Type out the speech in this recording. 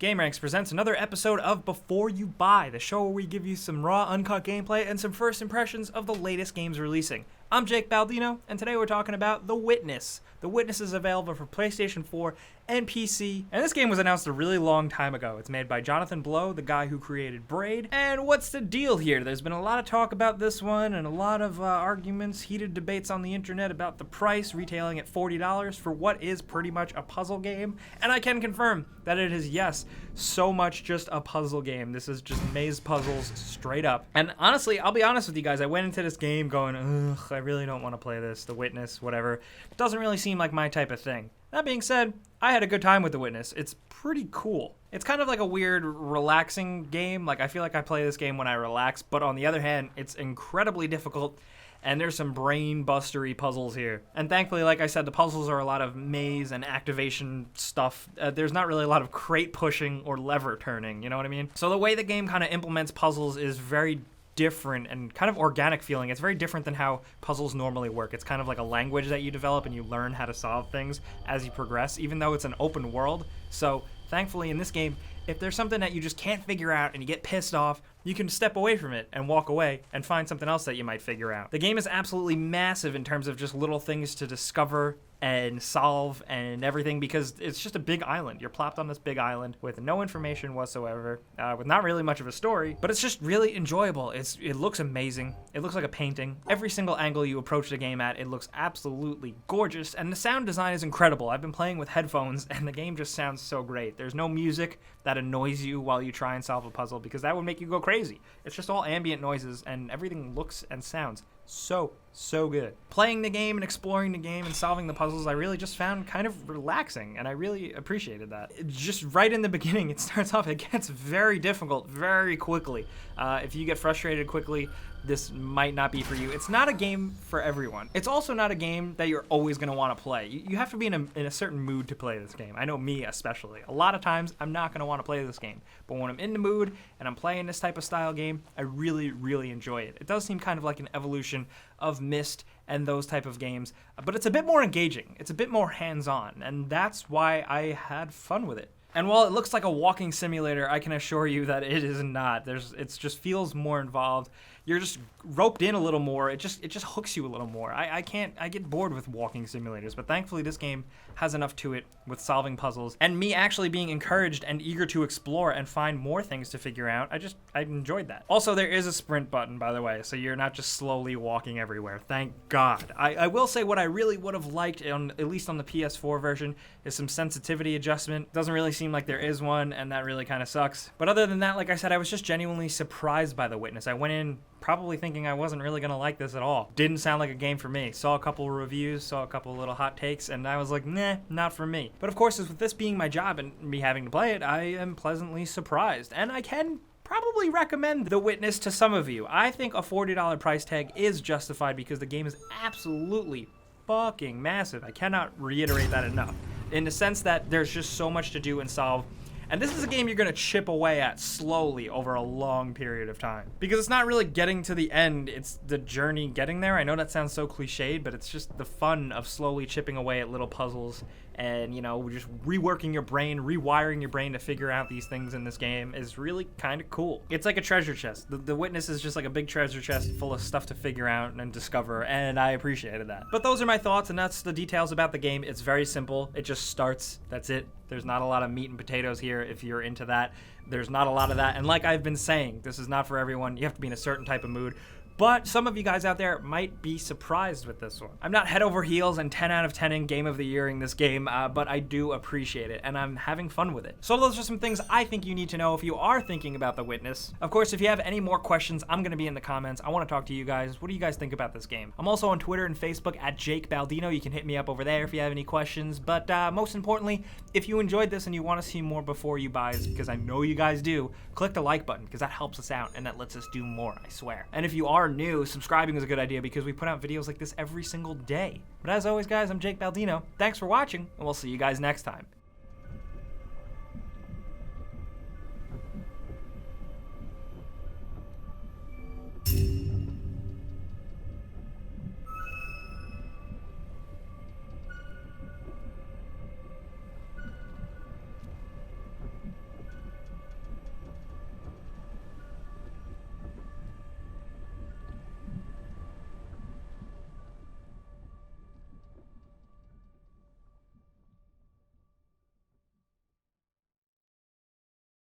gameranx presents another episode of Before You Buy, the show where we give you some raw, uncut gameplay and some first impressions of the latest games releasing. I'm Jake Baldino, and today we're talking about The Witness. The Witness is available for PlayStation 4 and PC, and this game was announced a really long time ago. It's made by Jonathan Blow, the guy who created Braid. And what's the deal here? There's been a lot of talk about this one, and a lot of arguments, heated debates on the internet about the price, retailing at $40 for what is pretty much a puzzle game. And I can confirm that it is, yes, so much just a puzzle game. This is just maze puzzles straight up. And honestly, I'll be honest with you guys, I went into this game going, ugh, I really don't want to play this. The Witness, whatever. It doesn't really seem like my type of thing. That being said, I had a good time with The Witness. It's pretty cool. It's kind of like a weird, relaxing game. Like, I feel like I play this game when I relax, but on the other hand, it's incredibly difficult, and there's some brain-bustery puzzles here. And thankfully, like I said, the puzzles are a lot of maze and activation stuff. There's not really a lot of crate pushing or lever turning, you know what I mean? So the way the game kind of implements puzzles is very different and kind of organic feeling. It's very different than how puzzles normally work. It's kind of like a language that you develop and you learn how to solve things as you progress, even though it's an open world. So thankfully in this game, if there's something that you just can't figure out and you get pissed off, you can step away from it and walk away and find something else that you might figure out. The game is absolutely massive in terms of just little things to discover and solve and everything, because it's just a big island. You're plopped on this big island with no information whatsoever, with not really much of a story, but it's just really enjoyable. It looks amazing. It looks like a painting. Every single angle you approach the game at, it looks absolutely gorgeous, and the sound design is incredible. I've been playing with headphones, and the game just sounds so great. There's no music that annoys you while you try and solve a puzzle, because that would make you go crazy. It's just all ambient noises, and everything looks and sounds so good. Playing the game and exploring the game and solving the puzzles, I really just found kind of relaxing, and I really appreciated that. Just right in the beginning, it starts off, it gets very difficult very quickly. If you get frustrated quickly, this might not be for you. It's not a game for everyone. It's also not a game that you're always going to want to play. You have to be in a certain mood to play this game. I know me especially. A lot of times, I'm not going to want to play this game. But when I'm in the mood and I'm playing this type of style game, I really, really enjoy it. It does seem kind of like an evolution of Myst and those type of games, but it's a bit more engaging. It's a bit more hands-on, and that's why I had fun with it. And while it looks like a walking simulator, I can assure you that it is not. It just feels more involved. You're just roped in a little more. It just hooks you a little more. I get bored with walking simulators, but thankfully this game has enough to it with solving puzzles and me actually being encouraged and eager to explore and find more things to figure out. I enjoyed that. Also, there is a sprint button, by the way, so you're not just slowly walking everywhere. Thank God. I will say what I really would have liked, at least on the PS4 version, is some sensitivity adjustment. Doesn't really seem like there is one, and that really kind of sucks. But other than that, like I said, I was just genuinely surprised by The Witness. I went in probably thinking I wasn't really gonna like this at all. Didn't sound like a game for me. Saw a couple reviews, saw a couple little hot takes, and I was like, nah, not for me. But of course, with this being my job and me having to play it, I am pleasantly surprised. And I can probably recommend The Witness to some of you. I think a $40 price tag is justified because the game is absolutely fucking massive. I cannot reiterate that enough. In the sense that there's just so much to do and solve. And this is a game you're going to chip away at slowly over a long period of time. Because it's not really getting to the end, it's the journey getting there. I know that sounds so cliched, but it's just the fun of slowly chipping away at little puzzles and, just reworking your brain, rewiring your brain to figure out these things in this game is really kind of cool. It's like a treasure chest. The Witness is just like a big treasure chest full of stuff to figure out and discover, and I appreciated that. But those are my thoughts, and that's the details about the game. It's very simple. It just starts. That's it. There's not a lot of meat and potatoes here if you're into that. There's not a lot of that. And like I've been saying, this is not for everyone. You have to be in a certain type of mood. But some of you guys out there might be surprised with this one. I'm not head over heels and 10 out of 10 in Game of the Year in this game, but I do appreciate it, and I'm having fun with it. So those are some things I think you need to know if you are thinking about The Witness. Of course, if you have any more questions, I'm going to be in the comments. I want to talk to you guys. What do you guys think about this game? I'm also on Twitter and Facebook at Jake Baldino. You can hit me up over there if you have any questions. But most importantly, if you enjoyed this and you want to see more Before You Buys, because I know you guys do, click the like button, because that helps us out, and that lets us do more, I swear. And if you are new, subscribing is a good idea because we put out videos like this every single day. But as always, guys, I'm Jake Baldino. Thanks for watching, and we'll see you guys next time.